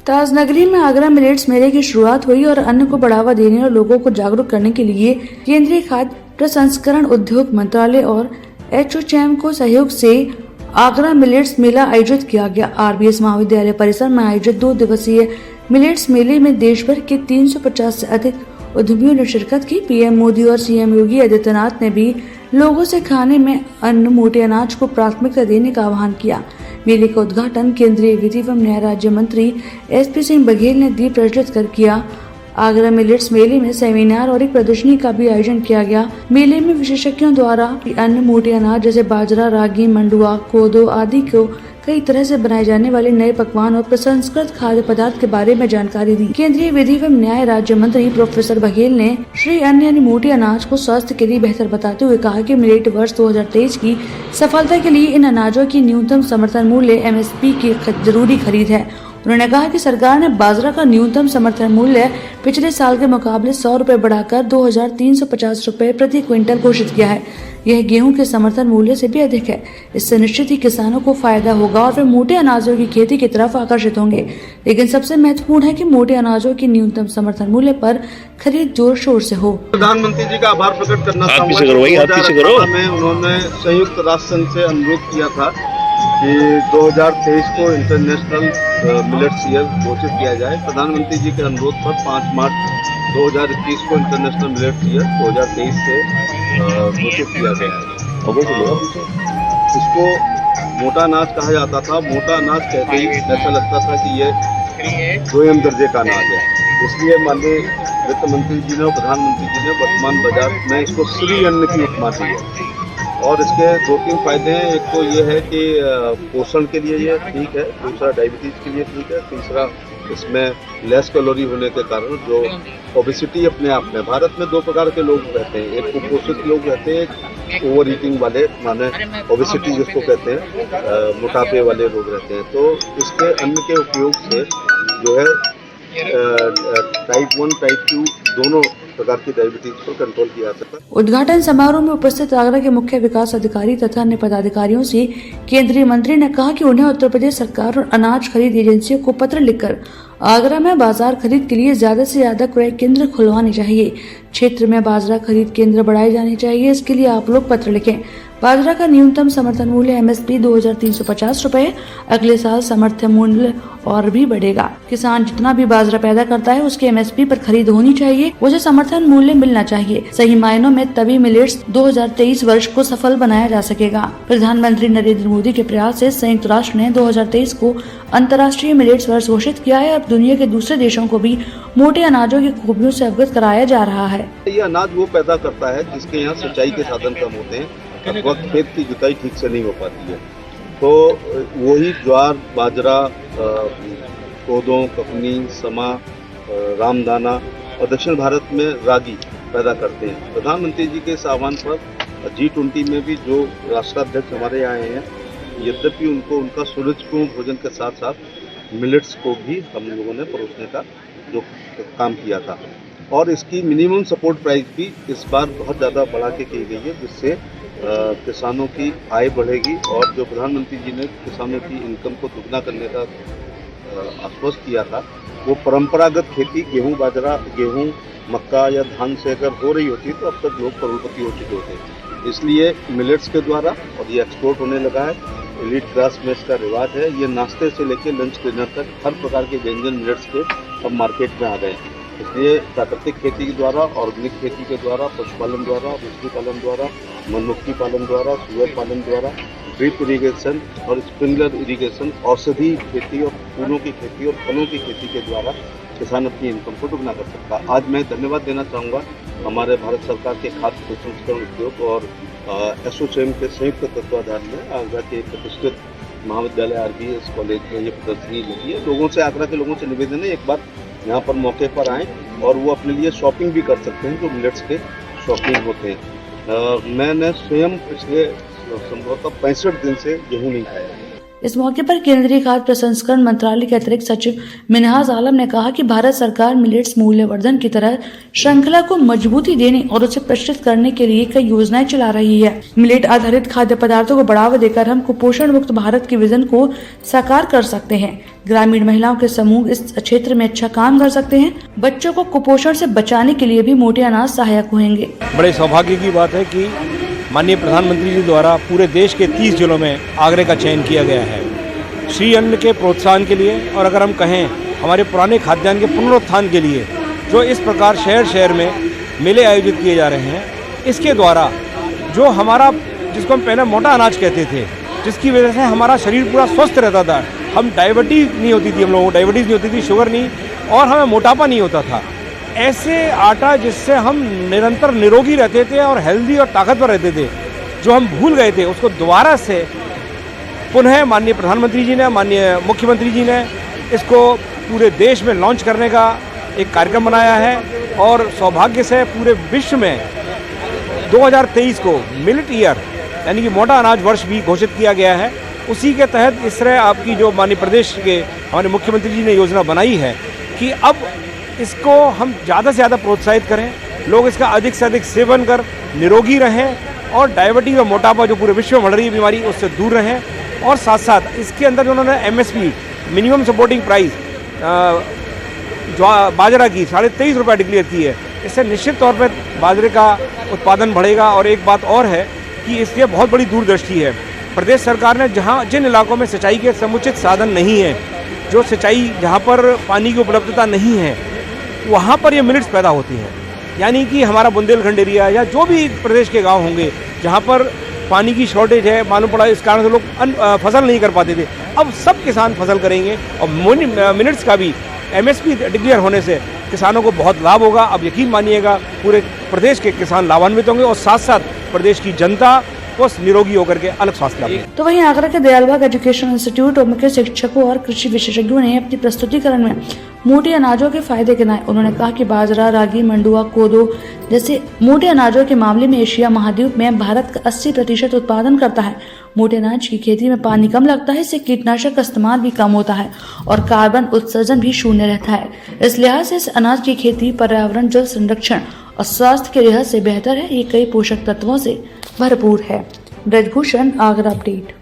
ताजनगरी में आगरा मिलेट्स मेले की शुरुआत हुई और अन्न को बढ़ावा देने और लोगों को जागरूक करने के लिए केंद्रीय खाद्य प्रसंस्करण उद्योग मंत्रालय और एसोचैम को सहयोग से आगरा मिलेट्स मेला आयोजित किया गया। आरबीएस महाविद्यालय परिसर में आयोजित 2 दिवसीय मिलेट्स मेले में देश भर के 350 से अधिक उद्यमियों ने शिरकत की। पीएम मोदी और सीएम योगी आदित्यनाथ ने भी लोगों से खाने में अन्न मोटे अनाज को प्राथमिकता देने का आह्वान किया। मेले का उद्घाटन केंद्रीय विधि एवं न्याय राज्य मंत्री एसपी सिंह बघेल ने दीप प्रज्वलित कर किया। आगरा मिलेट्स मेले में सेमिनार और एक प्रदर्शनी का भी आयोजन किया गया। मेले में विशेषज्ञों द्वारा अन्न मोटे अनाज जैसे बाजरा, रागी, मंडुआ, कोदो आदि को कई तरह से बनाए जाने वाले नए पकवान और प्रसंस्कृत खाद्य पदार्थ के बारे में जानकारी दी। केंद्रीय विधि एवं न्याय राज्य मंत्री प्रोफेसर बघेल ने श्री अन्न यानी मोटे अनाज को स्वास्थ्य के लिए बेहतर बताते हुए कहा कि मिलेट वर्ष 2023 की सफलता के लिए इन अनाजों की न्यूनतम समर्थन मूल्य MSP की जरूरी खरीद है। उन्होंने कहा कि सरकार ने बाजरा का न्यूनतम समर्थन मूल्य पिछले साल के मुकाबले 100 रुपए बढ़ाकर 2350 रुपए प्रति क्विंटल घोषित किया है। यह गेहूं के समर्थन मूल्य से भी अधिक है। इससे निश्चित ही किसानों को फायदा होगा और वे मोटे अनाजों की खेती की तरफ आकर्षित होंगे। लेकिन सबसे महत्वपूर्ण है कि मोटे अनाजों की न्यूनतम समर्थन मूल्य पर खरीद जोर शोर से हो। प्रधानमंत्री जी का आभार प्रकट करना चाहूँगा मैं उन्होंने संयुक्त राष्ट्र संघ से अनुरोध किया था कि 2023 को इंटरनेशनल मिलेट्स ईयर घोषित किया जाए। प्रधानमंत्री जी के अनुरोध पर 5 मार्च 2021 को इंटरनेशनल मिलेट्स ईयर 2023 से घोषित किया गया है। इसको मोटा अनाज कहा जाता था। मोटा अनाज कहते ही ऐसा लगता था कि ये 2ym दर्जे का अनाज है। इसलिए माननीय वित्त मंत्री जी ने और प्रधानमंत्री जी ने वर्तमान बाजार में इसको श्री अन्न की उपमा दी है। और इसके 2-3 फायदे हैं। एक तो ये है कि पोषण के लिए ये ठीक है, दूसरा डायबिटीज के लिए ठीक है, तीसरा इसमें लेस कैलोरी होने के कारण जो ओबेसिटी अपने आप में भारत में 2 प्रकार के लोग रहते हैं। एक कुपोषित लोग रहते हैं, एक ओवर ईटिंग वाले माने ओबेसिटी जिसको कहते हैं, मोटापे वाले लोग रहते हैं। तो इसके अन्न के उपयोग से जो है टाइप 1 टाइप 2 दोनों प्रकार की डायबिटीज को कंट्रोल किया जा सकता है। उद्घाटन समारोह में उपस्थित आगरा के मुख्य विकास अधिकारी तथा अन्य पदाधिकारियों से केंद्रीय मंत्री ने कहा कि उन्हें उत्तर प्रदेश सरकार और अनाज खरीद एजेंसियों को पत्र लिखकर आगरा में बाजार खरीद के लिए ज्यादा से ज्यादा क्रय केंद्र खुलवाने चाहिए। क्षेत्र में बाजरा खरीद केंद्र बढ़ाए जाने चाहिए। इसके लिए आप लोग पत्र लिखें। बाजरा का न्यूनतम समर्थन मूल्य MSP 2350 रुपए। अगले साल समर्थन मूल्य और भी बढ़ेगा। किसान जितना भी बाजरा पैदा करता है उसके MSP पर खरीद होनी चाहिए, उसे समर्थन मूल्य मिलना चाहिए। सही मायनों में तभी मिलेट्स 2023 वर्ष को सफल बनाया जा सकेगा। प्रधानमंत्री नरेंद्र मोदी के प्रयास से संयुक्त राष्ट्र ने 2023 को अंतर्राष्ट्रीय मिलेट्स वर्ष घोषित किया है। अब दुनिया के दूसरे देशों को भी मोटे अनाजों की खूबियों से अवगत कराया जा रहा है। ये अनाज वो पैदा करता है जिसके यहाँ सिंचाई के साधन कम होते हैं, वक्त खेत की जुताई ठीक से नहीं हो पाती है। तो वही ज्वार, बाजरा, कोदो, कपनी, समा, रामदाना और दक्षिण भारत में रागी पैदा करते हैं। प्रधानमंत्री जी के इस आह्वान पर G20 में भी जो राष्ट्राध्यक्ष हमारे आए हैं, यद्यपि उनको उनका सुरुचिपूर्ण भोजन के साथ साथ मिलेट्स को भी हम लोगों ने परोसने का जो काम किया था। और इसकी मिनिमम सपोर्ट प्राइस भी इस बार बहुत ज़्यादा बढ़ा के की गई है, जिससे किसानों की आय बढ़ेगी। और जो प्रधानमंत्री जी ने किसानों की इनकम को दुगना करने का आश्वस्त किया था, वो परंपरागत खेती गेहूं, मक्का या धान से अगर हो रही होती तो अब तक लोग करोड़पति हो चुके होते। इसलिए मिलेट्स के द्वारा, और ये एक्सपोर्ट होने लगा है, एलीट क्लास में इसका रिवाज है। ये नाश्ते से लेकर लंच डिनर तक हर प्रकार के व्यंजन मिलेट्स के अब मार्केट में आ गए हैं। इसलिए प्राकृतिक खेती के द्वारा, ऑर्गेनिक खेती के द्वारा, पशुपालन द्वारा, मछली पालन द्वारा, मधुमक्खी पालन द्वारा, सुअर पालन द्वारा, ड्रिप इरीगेशन और स्प्रिंकलर इरीगेशन, औषधि खेती और फूलों की खेती और फलों की खेती के द्वारा किसान अपनी इनकम को दुगना कर सकता है। आज मैं धन्यवाद देना चाहूँगा हमारे भारत सरकार के खाद्य प्रसंस्करण उद्योग और एसोचैम के संयुक्त तत्वाधान में आगरा के प्रतिष्ठित महाविद्यालय RBS कॉलेज में ये प्रदर्शनी लगी है। लोगों से, आगरा के लोगों से निवेदन है, एक बार यहाँ पर मौके पर आएँ और वो अपने लिए शॉपिंग भी कर सकते हैं जो मिलेट्स के शौकीन होते हैं। मैंने स्वयं पिछले संभवतः 65 दिन से गेहूँ नहीं खाया। इस मौके पर केंद्रीय खाद्य प्रसंस्करण मंत्रालय के अतिरिक्त सचिव मिनहाज आलम ने कहा कि भारत सरकार मिलेट्स मूल्यवर्धन की तरह श्रृंखला को मजबूती देने और उसे प्रशिक्षित करने के लिए कई योजनाएं चला रही है। मिलेट आधारित खाद्य पदार्थों को बढ़ावा देकर हम कुपोषण मुक्त भारत के विजन को साकार कर सकते हैं। ग्रामीण महिलाओं के समूह इस क्षेत्र में अच्छा काम कर सकते हैं। बच्चों को कुपोषण से बचाने के लिए भी मोटे अनाज सहायक होंगे। बड़े सौभाग्य की बात है कि माननीय प्रधानमंत्री जी द्वारा पूरे देश के 30 जिलों में आगरे का चयन किया गया है श्री अन्न के प्रोत्साहन के लिए, और अगर हम कहें हमारे पुराने खाद्यान्न के पुनरुत्थान के लिए जो इस प्रकार शहर शहर में मेले आयोजित किए जा रहे हैं, इसके द्वारा जो हमारा, जिसको हम पहले मोटा अनाज कहते थे, जिसकी वजह से हमारा शरीर पूरा स्वस्थ रहता था, हम डायबिटीज़ नहीं होती थी, हम लोगों को डायबिटीज़ नहीं होती थी, शुगर नहीं, और हमें मोटापा नहीं होता था। ऐसे आटा जिससे हम निरंतर निरोगी रहते थे और हेल्दी और ताकतवर रहते थे, जो हम भूल गए थे, उसको दोबारा से पुनः माननीय प्रधानमंत्री जी ने, माननीय मुख्यमंत्री जी ने इसको पूरे देश में लॉन्च करने का एक कार्यक्रम बनाया है। और सौभाग्य से पूरे विश्व में 2023 को मिलेट ईयर यानी कि मोटा अनाज वर्ष भी घोषित किया गया है। उसी के तहत इस तरह आपकी जो माननीय प्रदेश के हमारे मुख्यमंत्री जी ने योजना बनाई है कि अब इसको हम ज़्यादा से ज़्यादा प्रोत्साहित करें, लोग इसका अधिक से अधिक सेवन कर निरोगी रहें और डायबिटीज़ और मोटापा जो पूरे विश्व में बढ़ रही है बीमारी, उससे दूर रहें। और साथ साथ इसके अंदर जो उन्होंने MSP मिनिमम सपोर्टिंग प्राइस बाजरा की 23.5 रुपये डिक्लेयर की है, इससे निश्चित तौर पर बाजरे का उत्पादन बढ़ेगा। और एक बात और है कि इसलिए बहुत बड़ी दूरदृष्टि है। प्रदेश सरकार ने जिन इलाकों में सिंचाई के समुचित साधन नहीं है, जो सिंचाई जहाँ पर पानी की उपलब्धता नहीं है, वहाँ पर ये मिलेट्स पैदा होती हैं। यानी कि हमारा बुंदेलखंड एरिया या जो भी प्रदेश के गांव होंगे जहाँ पर पानी की शॉर्टेज है, मालूम पड़ा इस कारण से लोग फसल नहीं कर पाते थे, अब सब किसान फसल करेंगे। और मिलेट्स का भी MSP डिक्लेयर होने से किसानों को बहुत लाभ होगा। अब यकीन मानिएगा पूरे प्रदेश के किसान लाभान्वित होंगे और साथ साथ प्रदेश की जनता को निरोगी होकर के अलग स्वास्थ्य लाभ। तो वहीं आगरा के दयालबाग एजुकेशन इंस्टीट्यूट और मुख्य शिक्षकों और कृषि विशेषज्ञों ने अपनी प्रस्तुतिकरण में मोटे अनाजों के फायदे गिनाए। उन्होंने कहा कि बाजरा, रागी, मंडुआ, कोदो जैसे मोटे अनाजों के मामले में एशिया महाद्वीप में भारत का 80% उत्पादन करता है। मोटे अनाज की खेती में पानी कम लगता है, इससे कीटनाशक का इस्तेमाल भी कम होता है और कार्बन उत्सर्जन भी शून्य रहता है। इस लिहाज से इस अनाज की खेती पर्यावरण, जल संरक्षण और स्वास्थ्य के लिहाज से बेहतर है। ये कई पोषक तत्वों से भरपूर है। ब्रजभूषण, आगरा अपडेट।